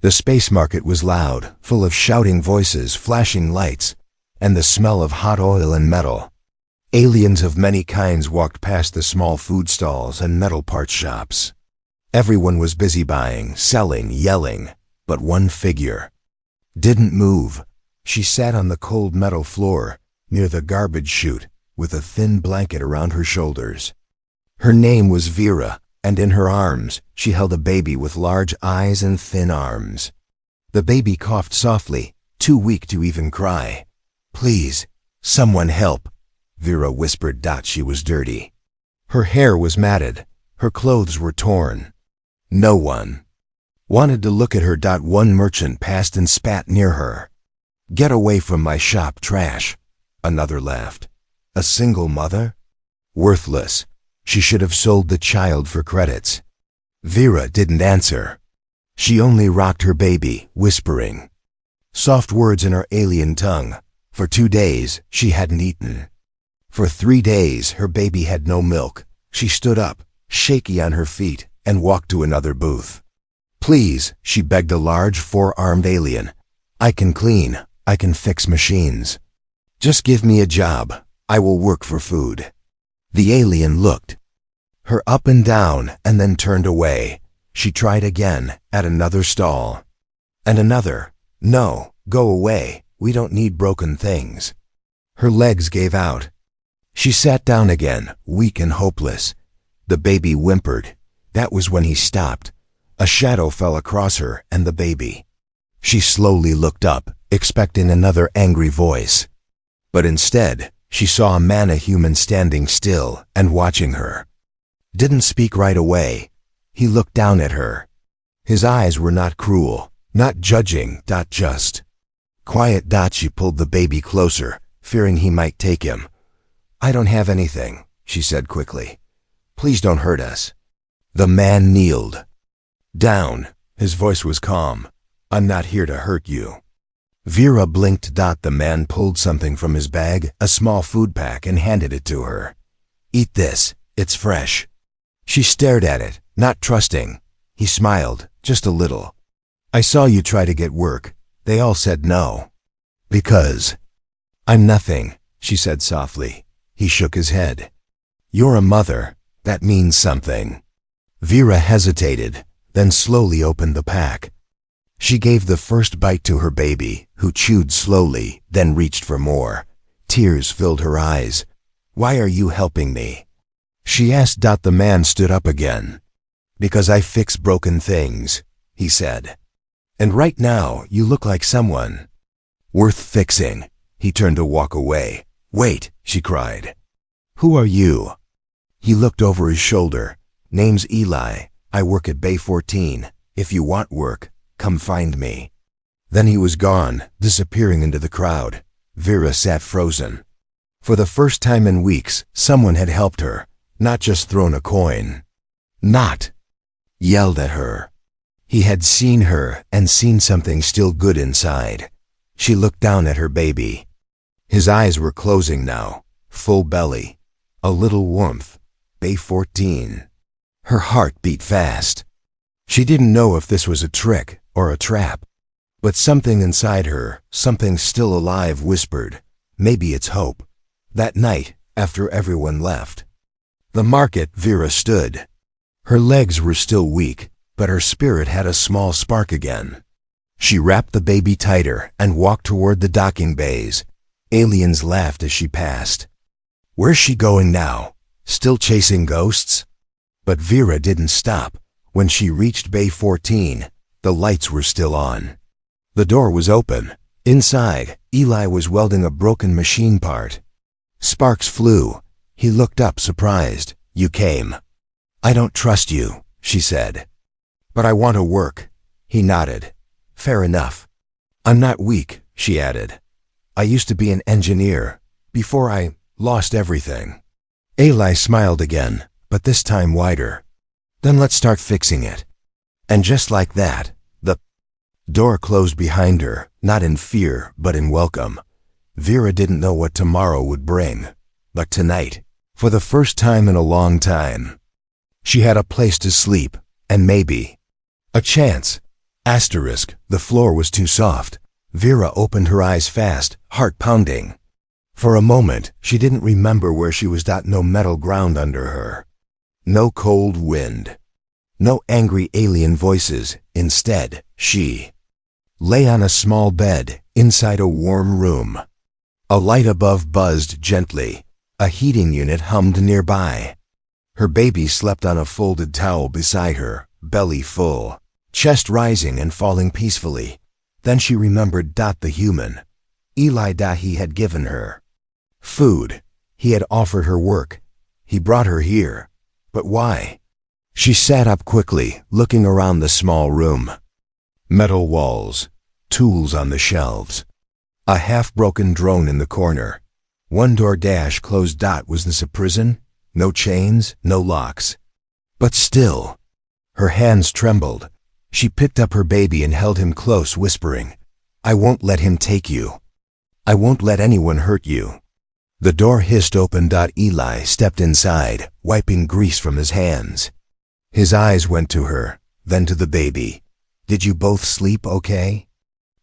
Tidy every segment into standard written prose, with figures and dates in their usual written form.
The space market was loud, full of shouting voices, flashing lights, and the smell of hot oil and metal. Aliens of many kinds walked past the small food stalls and metal parts shops. Everyone was busy buying, selling, yelling, but one figure didn't move. She sat on the cold metal floor near the garbage chute with a thin blanket around her shoulders. Her name was Vera, and in her arms she held a baby with large eyes and thin arms. The baby coughed softly, too weak to even cry. "Please, someone help," Vera whispered. She was dirty. Her hair was matted. Her clothes were torn. No one wanted to look at her. One merchant passed and spat near her. "Get away from my shop, trash," another laughed. "A single mother? Worthless. She should have sold the child for credits." Vera didn't answer. She only rocked her baby, whispering soft words in her alien tongue. For 2 days, she hadn't eaten. For 3 days, her baby had no milk. She stood up, shaky on her feet, and walked to another booth. "Please," she begged a large, 4-armed alien. "I can clean. I can fix machines. Just give me a job. I will work for food." The alien looked her up and down and then turned away. She tried again at another stall. And another. "No, go away. We don't need broken things." Her legs gave out. She sat down again, weak and hopeless. The baby whimpered. That was when he stopped. A shadow fell across her and the baby. She slowly looked up, expecting another angry voice. But instead, she saw a man, a human, standing still and watching her. Didn't speak right away. He looked down at her. His eyes were not cruel, not judging, just quiet. She pulled the baby closer, fearing he might take him. "I don't have anything," she said quickly. "Please don't hurt us." The man kneeled down. His voice was calm. "I'm not here to hurt you." Vera blinked. The man pulled something from his bag, a small food pack, and handed it to her. "Eat this. It's fresh." She stared at it, not trusting. He smiled, just a little. "I saw you try to get work. They all said no." "Because I'm nothing," she said softly. He shook his head. "You're a mother. That means something." Vera hesitated, then slowly opened the pack. She gave the first bite to her baby, who chewed slowly, then reached for more. Tears filled her eyes. "Why are you helping me?" she asked. The man stood up again. "Because I fix broken things," he said. "And right now, you look like someone worth fixing." He turned to walk away. "Wait," she cried. "Who are you?" He looked over his shoulder. "Name's Eli. I work at Bay 14. If you want work, come find me." Then he was gone, disappearing into the crowd. Vera sat frozen. For the first time in weeks, someone had helped her, not just thrown a coin. Not yelled at her. He had seen her and seen something still good inside. She looked down at her baby. His eyes were closing now, full belly, a little warmth. Bay 14. Her heart beat fast. She didn't know if this was a trick or a trap, but something inside her, something still alive, whispered, maybe it's hope. That night, after everyone left the market, Vera stood. Her legs were still weak, but her spirit had a small spark again. She wrapped the baby tighter and walked toward the docking bays. Aliens laughed as she passed. Where's she going now? Still chasing ghosts? But Vera didn't stop. When she reached Bay 14, the lights were still on. The door was open. Inside, Eli was welding a broken machine part. Sparks flew. He looked up, surprised. You came. I don't trust you, she said. But I want to work. He nodded. Fair enough. I'm not weak, she added. I used to be an engineer, before I lost everything. Eli smiled again, but this time wider. Then let's start fixing it. And just like that, the door closed behind her, not in fear, but in welcome. Vera didn't know what tomorrow would bring, but tonight, for the first time in a long time, she had a place to sleep, and maybe a chance Asterisk, the floor was too soft. Vera opened her eyes fast, heart pounding. For a moment, she didn't remember where she was. No metal ground under her. No cold wind. No angry alien voices. Instead, she lay on a small bed, inside a warm room. A light above buzzed gently. A heating unit hummed nearby. Her baby slept on a folded towel beside her, belly full, chest rising and falling peacefully. Then she remembered the human. Eli. He had given her food. He had offered her work. He brought her here. But why? She sat up quickly, looking around the small room. Metal walls, tools on the shelves. A half-broken drone in the corner. One door closed. Was this a prison? No chains, no locks. But still, her hands trembled. She picked up her baby and held him close, whispering, "I won't let him take you. I won't let anyone hurt you." The door hissed open. Eli stepped inside, wiping grease from his hands. His eyes went to her, then to the baby. "Did you both sleep okay?"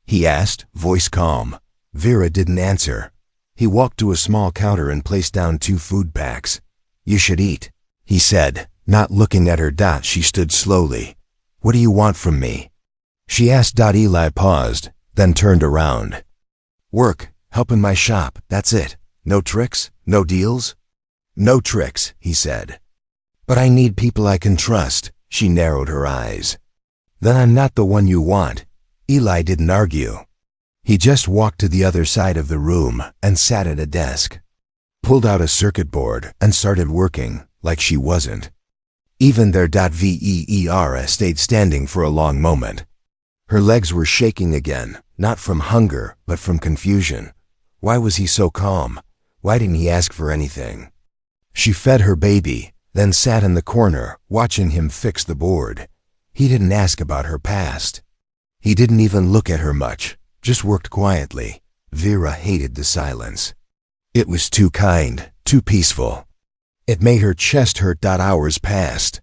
he asked, voice calm. Vera didn't answer. He walked to a small counter and placed down 2 food packs. "You should eat," he said, not looking at her. She stood slowly. "What do you want from me?" she asked. Eli paused, then turned around. "Work, help in my shop, that's it. No tricks, no deals?" "No tricks," he said. "But I need people I can trust." She narrowed her eyes. "Then I'm not the one you want." Eli didn't argue. He just walked to the other side of the room and sat at a desk. Pulled out a circuit board and started working, like she wasn't. Even there. Vera stayed standing for a long moment. Her legs were shaking again, not from hunger, but from confusion. Why was he so calm? Why didn't he ask for anything? She fed her baby, then sat in the corner, watching him fix the board. He didn't ask about her past. He didn't even look at her much, just worked quietly. Vera hated the silence. It was too kind, too peaceful. It made her chest hurt. Hours passed.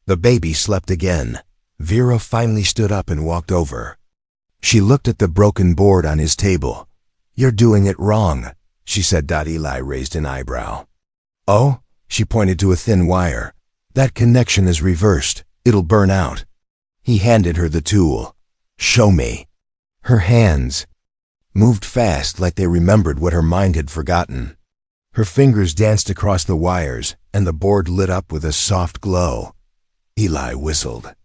The baby slept again. Vera finally stood up and walked over. She looked at the broken board on his table. "You're doing it wrong," she said. Eli raised an eyebrow. "Oh?" She pointed to a thin wire. "That connection is reversed. It'll burn out." He handed her the tool. "Show me." Her hands moved fast, like they remembered what her mind had forgotten. Her fingers danced across the wires, and the board lit up with a soft glow. Eli whistled.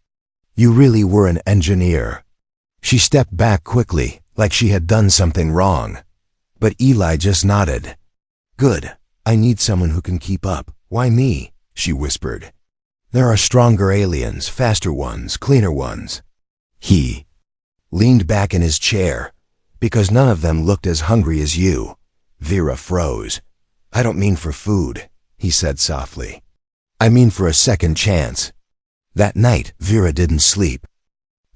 "You really were an engineer." She stepped back quickly, like she had done something wrong. But Eli just nodded. "Good. I need someone who can keep up." "Why me?" she whispered. "There are stronger aliens, faster ones, cleaner ones." He leaned back in his chair. "Because none of them looked as hungry as you." Vera froze. "I don't mean for food," he said softly. "I mean for a second chance." That night, Vera didn't sleep.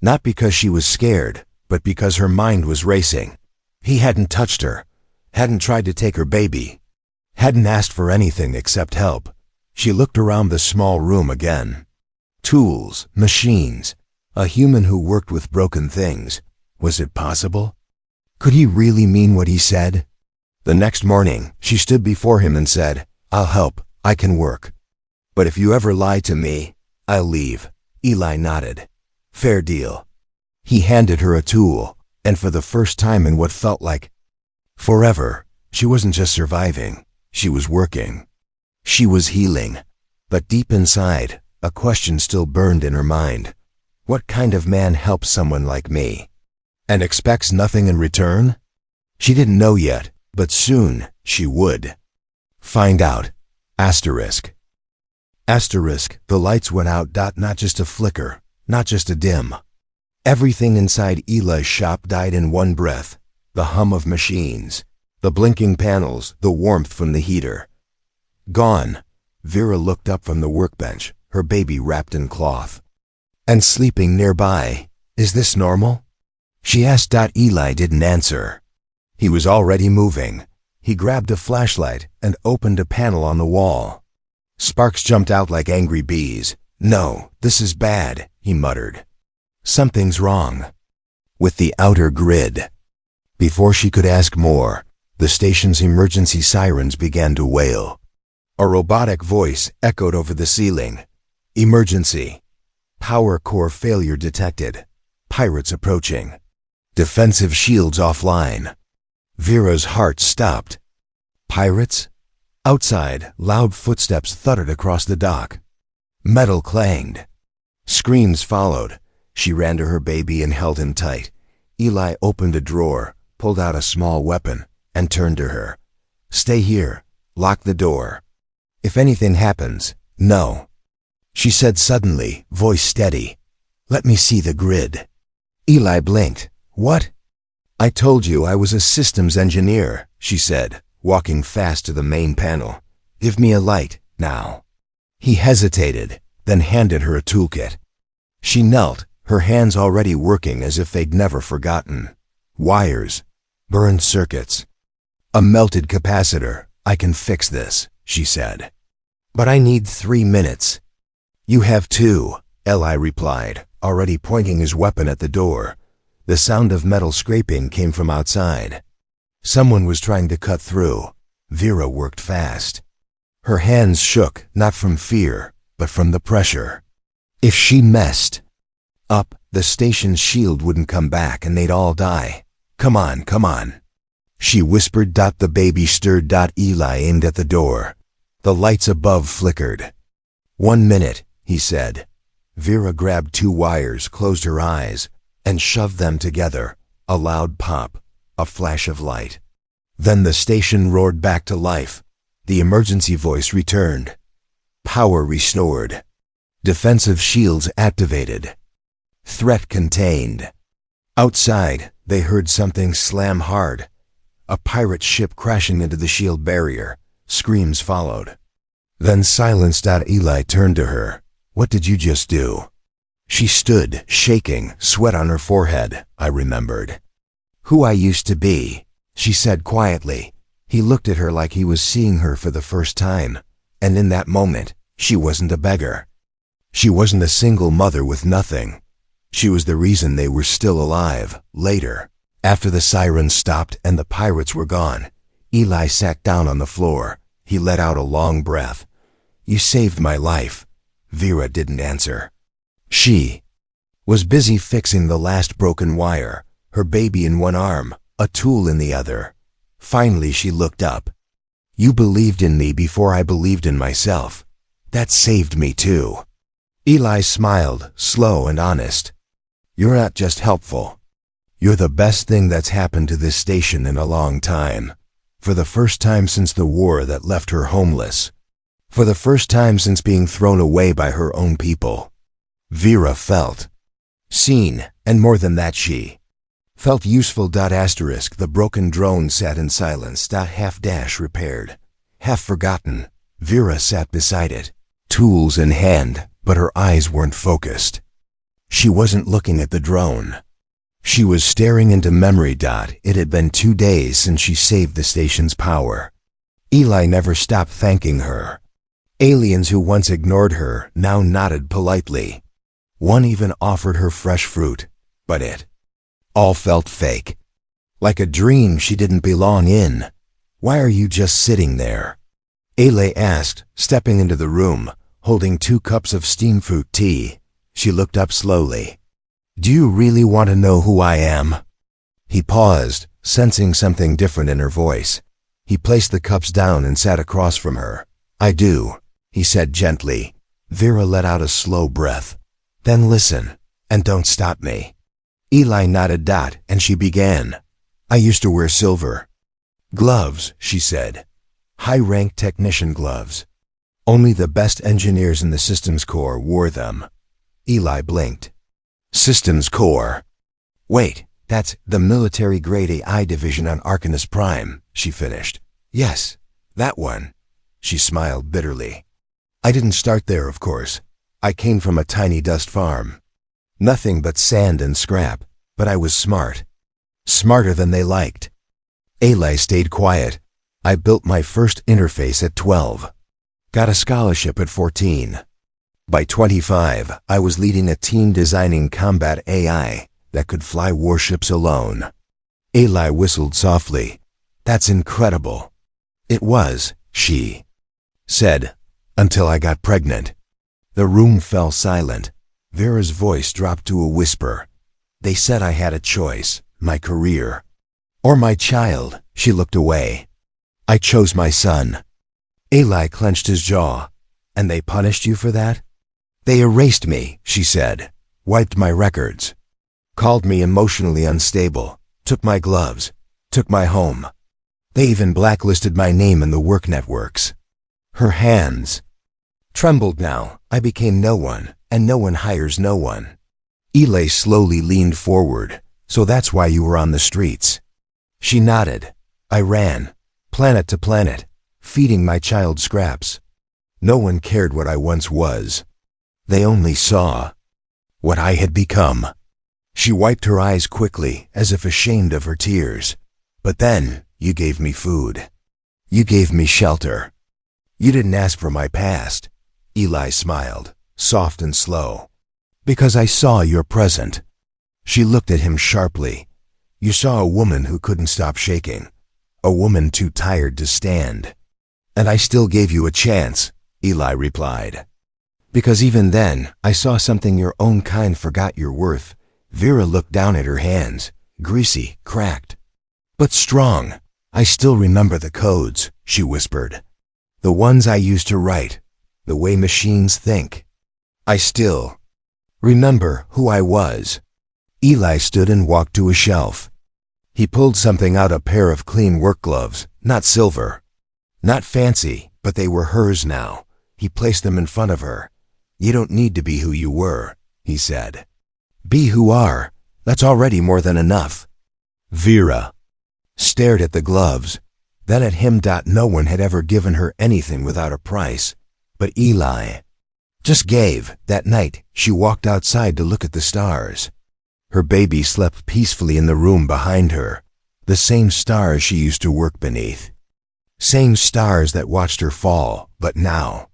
Not because she was scared, but because her mind was racing. He hadn't touched her, hadn't tried to take her baby, hadn't asked for anything except help. She looked around the small room again. Tools, machines, a human who worked with broken things. Was it possible? Could he really mean what he said? The next morning, she stood before him and said, "I'll help, I can work. But if you ever lie to me, I'll leave." Eli nodded. "Fair deal." He handed her a tool, and for the first time in what felt like forever, she wasn't just surviving, she was working. She was healing. But deep inside, a question still burned in her mind. What kind of man helps someone like me? And expects nothing in return? She didn't know yet, but soon she would. Find out. Asterisk. Asterisk, the lights went out. Not just a flicker, not just a dim. Everything inside Eli's shop died in one breath. The hum of machines, the blinking panels, the warmth from the heater. Gone. Vera looked up from the workbench, her baby wrapped in cloth. And sleeping nearby. Is this normal? She asked. Eli didn't answer. He was already moving. He grabbed a flashlight and opened a panel on the wall. Sparks jumped out like angry bees. "No, this is bad," he muttered. Something's wrong with the outer grid. Before she could ask more, the station's emergency sirens began to wail. A robotic voice echoed over the ceiling. Emergency. Power core failure detected. Pirates approaching. Defensive shields offline. Vera's heart stopped. Pirates? Outside, loud footsteps thudded across the dock. Metal clanged. Screams followed. She ran to her baby and held him tight. Eli opened a drawer, pulled out a small weapon, and turned to her. Stay here. Lock the door. If anything happens, no. She said suddenly, voice steady. Let me see the grid. Eli blinked. What? I told you I was a systems engineer, she said, walking fast to the main panel. Give me a light, now. He hesitated, then handed her a toolkit. She knelt, her hands already working as if they'd never forgotten. Wires. Burned circuits. A melted capacitor. I can fix this, she said. But I need 3 minutes. You have 2, Eli replied, already pointing his weapon at the door. The sound of metal scraping came from outside. Someone was trying to cut through. Vera worked fast. Her hands shook, not from fear, but from the pressure. If she messed up, the station's shield wouldn't come back and they'd all die. Come on, come on. She whispered. The baby stirred. Eli aimed at the door. The lights above flickered. 1 minute, he said. Vera grabbed 2 wires, closed her eyes, and shoved them together. A loud pop, a flash of light. Then the station roared back to life. The emergency voice returned. Power restored. Defensive shields activated. Threat contained. Outside, they heard something slam hard. A pirate ship crashing into the shield barrier. Screams followed. Then silence. Eli turned to her. What did you just do? She stood, shaking, sweat on her forehead. I remembered. Who I used to be, she said quietly. He looked at her like he was seeing her for the first time. And in that moment, she wasn't a beggar. She wasn't a single mother with nothing. She was the reason they were still alive. Later, after the sirens stopped and the pirates were gone, Eli sat down on the floor. He let out a long breath. You saved my life. Vera didn't answer. She was busy fixing the last broken wire, her baby in one arm, a tool in the other. Finally, she looked up. You believed in me before I believed in myself. That saved me too. Eli smiled, slow and honest. You're not just helpful. You're the best thing that's happened to this station in a long time. For the first time since the war that left her homeless. For the first time since being thrown away by her own people. Vera felt seen, and more than that, she felt useful. The broken drone sat in silence. Half repaired, half forgotten. Vera sat beside it, tools in hand, but her eyes weren't focused. She wasn't looking at the drone. She was staring into memory. It had been 2 days since she saved the station's power. Eli never stopped thanking her. Aliens who once ignored her now nodded politely. One even offered her fresh fruit, but it all felt fake. Like a dream she didn't belong in. Why are you just sitting there? Eli asked, stepping into the room, holding 2 cups of steamed fruit tea. She looked up slowly. Do you really want to know who I am? He paused, sensing something different in her voice. He placed the cups down and sat across from her. I do, he said gently. Vera let out a slow breath. Then listen, and don't stop me. Eli nodded. And she began. I used to wear silver gloves, she said. High-rank technician gloves. Only the best engineers in the Systems Corps wore them. Eli blinked. Systems Corps. Wait, that's the military-grade AI division on Arcanus Prime, she finished. Yes, that one. She smiled bitterly. I didn't start there, of course. I came from a tiny dust farm. Nothing but sand and scrap, but I was smart. Smarter than they liked. Eli stayed quiet. I built my first interface at 12. Got a scholarship at 14. By 25, I was leading a team designing combat AI that could fly warships alone. Eli whistled softly. That's incredible. It was, she said, until I got pregnant. The room fell silent. Vera's voice dropped to a whisper. They said I had a choice, my career, or my child. She looked away. I chose my son. Eli clenched his jaw. And they punished you for that? They erased me, she said, wiped my records, called me emotionally unstable, took my gloves, took my home. They even blacklisted my name in the work networks. Her hands trembled now. I became no one, and no one hires no one. Eli slowly leaned forward. So that's why you were on the streets. She nodded. I ran, planet to planet, feeding my child scraps. No one cared what I once was. They only saw what I had become. She wiped her eyes quickly, as if ashamed of her tears. But then, you gave me food. You gave me shelter. You didn't ask for my past. Eli smiled, soft and slow. Because I saw your present. She looked at him sharply. You saw a woman who couldn't stop shaking. A woman too tired to stand. And I still gave you a chance, Eli replied. Because even then, I saw something your own kind forgot your worth. Vera looked down at her hands, greasy, cracked, but strong. I still remember the codes, she whispered. The ones I used to write, the way machines think. I still remember who I was. Eli stood and walked to a shelf. He pulled something out, a pair of clean work gloves, not silver, not fancy, but they were hers now. He placed them in front of her. You don't need to be who you were, he said. Be who are. That's already more than enough. Vera stared at the gloves, then at him. No one had ever given her anything without a price, but Eli just gave. That night, she walked outside to look at the stars. Her baby slept peacefully in the room behind her, the same stars she used to work beneath. Same stars that watched her fall, but now,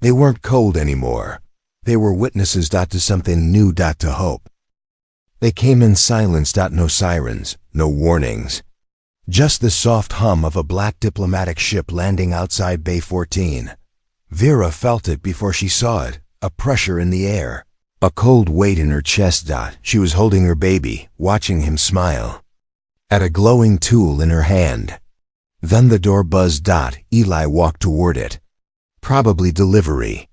they weren't cold anymore. They were witnesses. To something new. To hope. They came in silence. No sirens, no warnings. Just the soft hum of a black diplomatic ship landing outside Bay 14. Vera felt it before she saw it, a pressure in the air, a cold weight in her chest. She was holding her baby, watching him smile at a glowing tool in her hand. Then the door buzzed. Eli walked toward it. Probably delivery.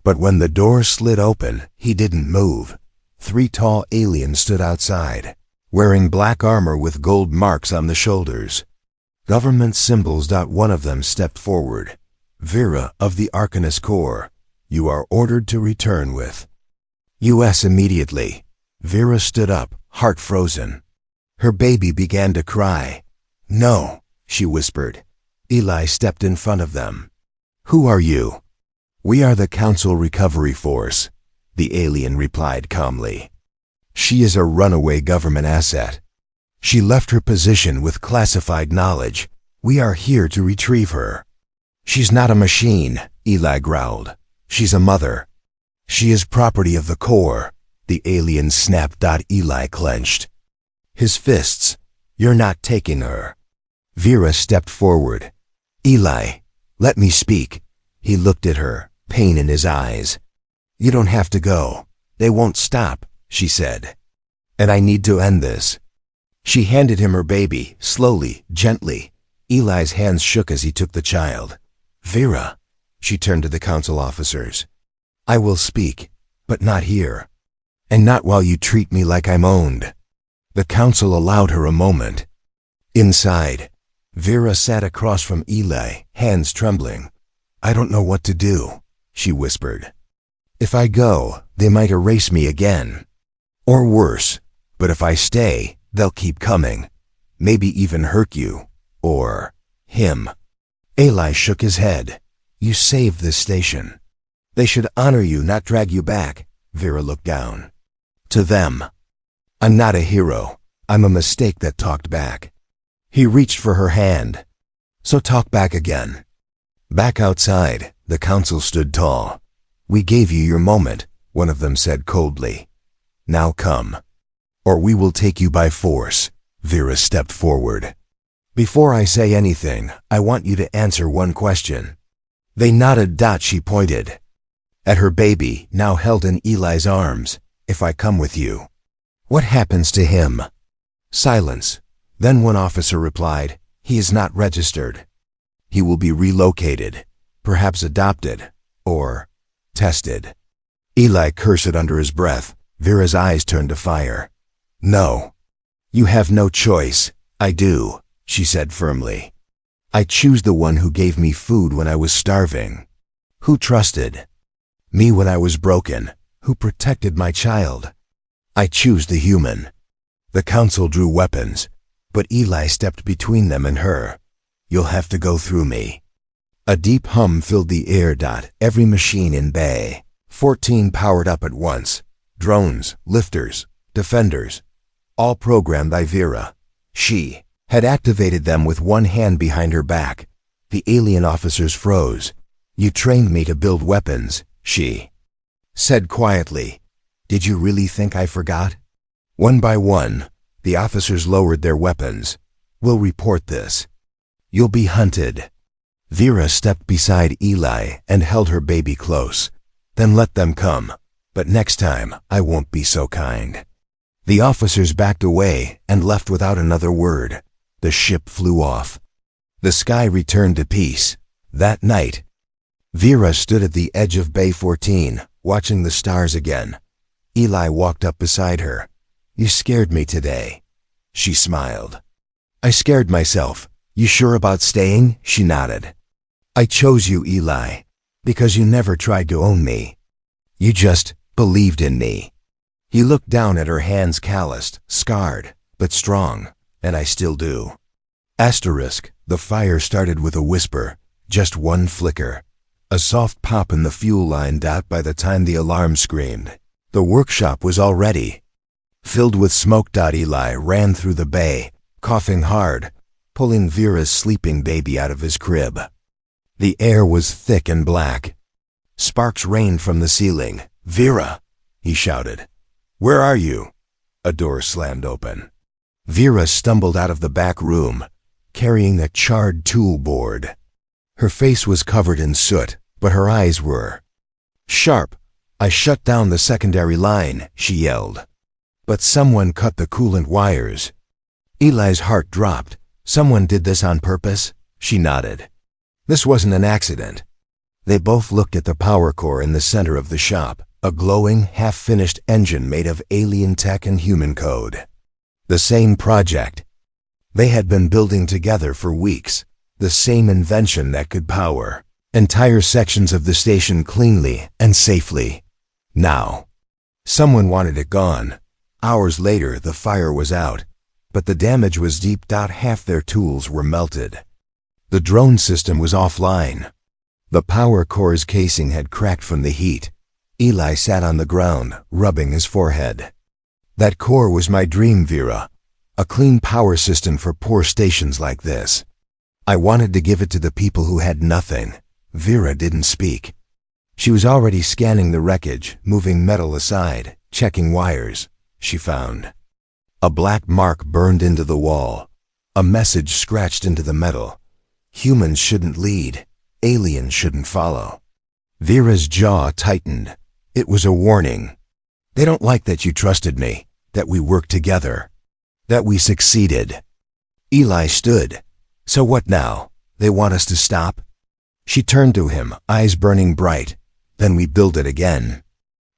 But when the door slid open, he didn't move. 3 tall aliens stood outside, wearing black armor with gold marks on the shoulders. Government symbols. One of them stepped forward. Vera of the Arcanist Corps, you are ordered to return with U.S. immediately. Vera stood up, heart frozen. Her baby began to cry. No, she whispered. Eli stepped in front of them. Who are you? We are the Council Recovery Force, the alien replied calmly. She is a runaway government asset. She left her position with classified knowledge. We are here to retrieve her. She's not a machine, Eli growled. She's a mother. She is property of the Corps, the alien snapped. Eli clenched his fists. You're not taking her. Vera stepped forward. Eli, let me speak. He looked at her, pain in his eyes. You don't have to go. They won't stop, she said. And I need to end this. She handed him her baby, slowly, gently. Eli's hands shook as he took the child. Vera, she turned to the council officers. I will speak, but not here. And not while you treat me like I'm owned. The council allowed her a moment. Inside, Vera sat across from Eli, hands trembling. I don't know what to do, she whispered. If I go, they might erase me again. Or worse, but if I stay, they'll keep coming. Maybe even hurt you. Or him. Eli shook his head. You saved this station. They should honor you, not drag you back. Vera looked down. To them. I'm not a hero. I'm a mistake that talked back. He reached for her hand. So talk back again. Back outside, the council stood tall. "We gave you your moment," one of them said coldly. "Now come, or we will take you by force." Vera stepped forward. "Before I say anything, I want you to answer one question." They nodded. She pointed at her baby, now held in Eli's arms. "If I come with you, what happens to him?" Silence. Then one officer replied, "He is not registered. He will be relocated, perhaps adopted, or tested." Eli cursed under his breath. Vera's eyes turned to fire. "No. You have no choice." "I do," she said firmly. "I choose the one who gave me food when I was starving, who trusted me when I was broken, who protected my child. I choose the human." The council drew weapons, but Eli stepped between them and her. "You'll have to go through me." A deep hum filled the air. Every machine in Bay 14 powered up at once. Drones, lifters, defenders, all programmed by Vera. She had activated them with one hand behind her back. The alien officers froze. "You trained me to build weapons," she said quietly. "Did you really think I forgot?" One by one, the officers lowered their weapons. "We'll report this. You'll be hunted." Vera stepped beside Eli and held her baby close. "Then let them come. But next time, I won't be so kind." The officers backed away and left without another word. The ship flew off. The sky returned to peace. That night, Vera stood at the edge of Bay 14, watching the stars again. Eli walked up beside her. "You scared me today." She smiled. "I scared myself. You sure about staying?" She nodded. "I chose you, Eli, because you never tried to own me. You just believed in me." He looked down at her hands, calloused, scarred, but strong. "And I still do." The fire started with a whisper, just one flicker. A soft pop in the fuel line. By the time the alarm screamed, the workshop was already filled with smoke. Eli ran through the bay, coughing hard, pulling Vera's sleeping baby out of his crib. The air was thick and black. Sparks rained from the ceiling. "Vera!" he shouted. "Where are you?" A door slammed open. Vera stumbled out of the back room, carrying a charred tool board. Her face was covered in soot, but her eyes were sharp. "I shut down the secondary line," she yelled. "But someone cut the coolant wires." Eli's heart dropped. "Someone did this on purpose?" She nodded. "This wasn't an accident." They both looked at the power core in the center of the shop, a glowing, half-finished engine made of alien tech and human code. The same project they had been building together for weeks, the same invention that could power entire sections of the station cleanly and safely. Now, someone wanted it gone. Hours later, the fire was out, but the damage was deep. Half their tools were melted. The drone system was offline. The power core's casing had cracked from the heat. Eli sat on the ground, rubbing his forehead. "That core was my dream, Vera. A clean power system for poor stations like this. I wanted to give it to the people who had nothing." Vera didn't speak. She was already scanning the wreckage, moving metal aside, checking wires. She found a black mark burned into the wall, a message scratched into the metal. "Humans shouldn't lead. Aliens shouldn't follow." Vera's jaw tightened. It was a warning. "They don't like that you trusted me, that we worked together, that we succeeded." Eli stood. "So what now? They want us to stop?" She turned to him, eyes burning bright. "Then we build it again."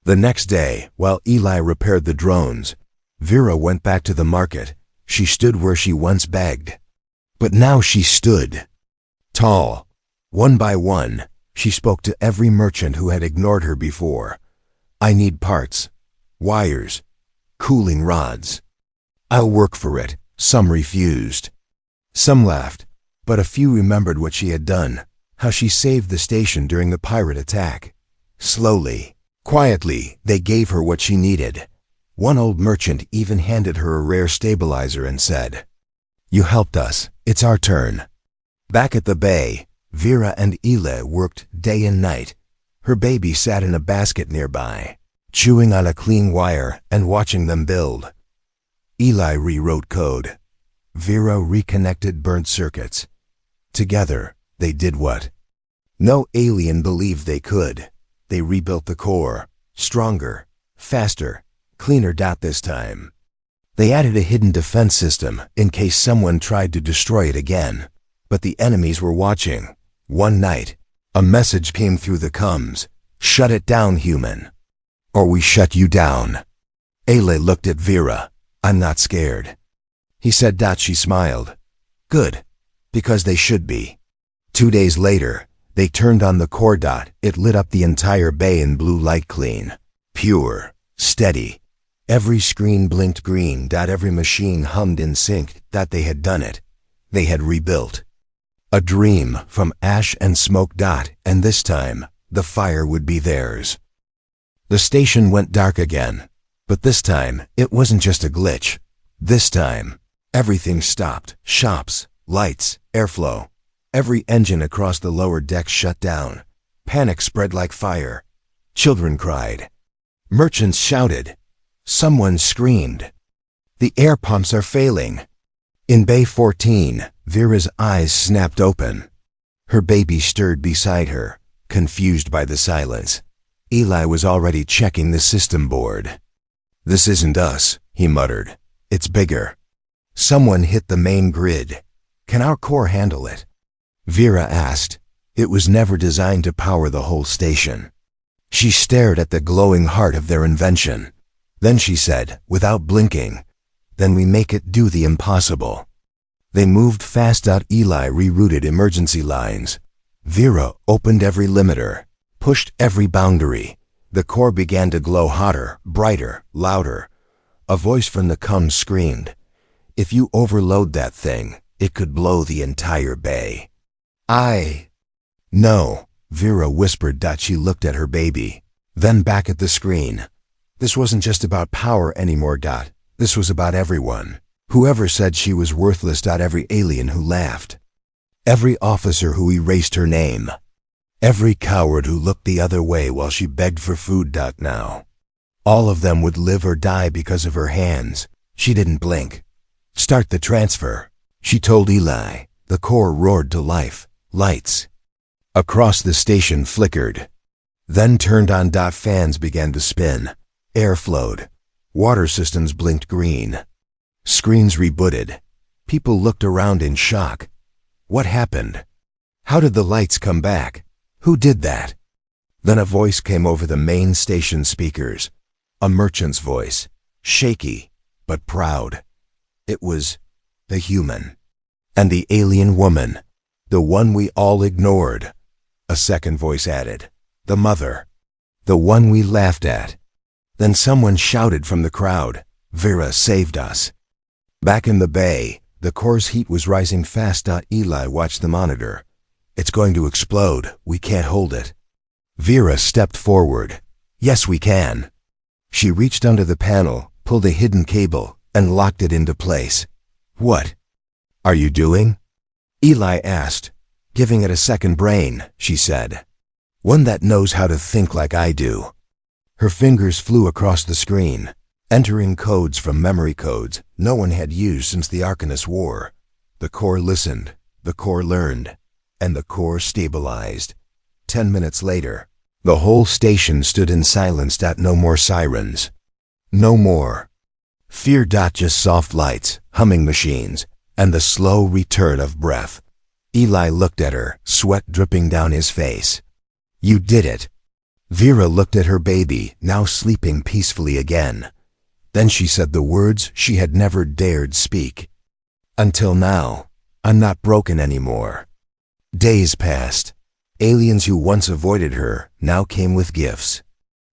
The next day, while Eli repaired the drones, Vera went back to the market. She stood where she once begged. But now she stood tall. One by one, she spoke to every merchant who had ignored her before. "I need parts, wires, cooling rods. I'll work for it." Some refused. Some laughed, but a few remembered what she had done, how she saved the station during the pirate attack. Slowly, quietly, they gave her what she needed. One old merchant even handed her a rare stabilizer and said, "You helped us, it's our turn." Back at the bay, Vera and Eli worked day and night. Her baby sat in a basket nearby, chewing on a clean wire and watching them build. Eli rewrote code. Vera reconnected burnt circuits. Together, they did what no alien believed they could. They rebuilt the core, stronger, faster, cleaner. This time, they added a hidden defense system in case someone tried to destroy it again. But the enemies were watching. One night, a message came through the comms. Shut it down, human, or we shut you down. Eli looked at Vera. I'm not scared, he said. She smiled. Good, because they should be. 2 days later, they turned on the core. It lit up the entire bay in blue light, clean, pure, steady. Every screen blinked green. Every machine hummed in sync. They had done it. They had rebuilt. A dream from ash and smoke. And this time, the fire would be theirs. The station went dark again. But this time, it wasn't just a glitch. This time, everything stopped. Shops, lights, airflow. Every engine across the lower decks shut down. Panic spread like fire. Children cried. Merchants shouted. Someone screamed. The air pumps are failing. In Bay 14, Vera's eyes snapped open. Her baby stirred beside her, confused by the silence. Eli was already checking the system board. This isn't us, he muttered. It's bigger. Someone hit the main grid. Can our core handle it? Vera asked. It was never designed to power the whole station. She stared at the glowing heart of their invention. Then she said, without blinking, then we make it do the impossible. They moved fast. Eli rerouted emergency lines. Vera opened every limiter, pushed every boundary. The core began to glow hotter, brighter, louder. A voice from the comms screamed, if you overload that thing, it could blow the entire bay. No, Vera whispered. She looked at her baby, then back at the screen. This wasn't just about power anymore. This was about everyone. Whoever said she was worthless. Every alien who laughed. Every officer who erased her name. Every coward who looked the other way while she begged for food. Now, all of them would live or die because of her hands. She didn't blink. Start the transfer, she told Eli. The core roared to life. Lights across the station flickered, then turned on. Fans began to spin. Air flowed. Water systems blinked green. Screens rebooted. People looked around in shock. What happened? How did the lights come back? Who did that? Then a voice came over the main station speakers. A merchant's voice, shaky but proud. It was the human. And the alien woman, the one we all ignored. A second voice added, the mother, the one we laughed at. Then someone shouted from the crowd, Vera saved us. Back in the bay, the core's heat was rising fast. Eli watched the monitor. It's going to explode. We can't hold it. Vera stepped forward. Yes, we can. She reached under the panel, pulled a hidden cable, and locked it into place. What are you doing? Eli asked. Giving it a second brain, she said. One that knows how to think like I do. Her fingers flew across the screen, entering codes from memory codes no one had used since the Arcanist War. The core listened, the core learned, and the core stabilized. 10 minutes later, the whole station stood in silence. No more sirens. No more fear. Just soft lights, humming machines, and the slow return of breath. Eli looked at her, sweat dripping down his face. You did it. Vera looked at her baby, now sleeping peacefully again. Then she said the words she had never dared speak. Until now, I'm not broken anymore. Days passed. Aliens who once avoided her now came with gifts.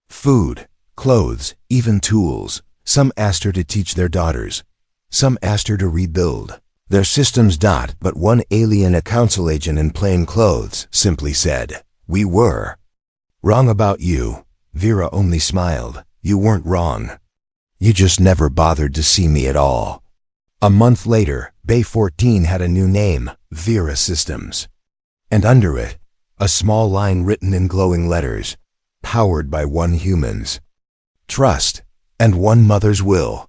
Food, clothes, even tools. Some asked her to teach their daughters. Some asked her to rebuild their systems. But one alien, a council agent in plain clothes, simply said, we were wrong about you. Vera only smiled. You weren't wrong. You just never bothered to see me at all. A month later, Bay 14 had a new name, Vera Systems. And under it, a small line written in glowing letters, powered by one human's trust and one mother's will.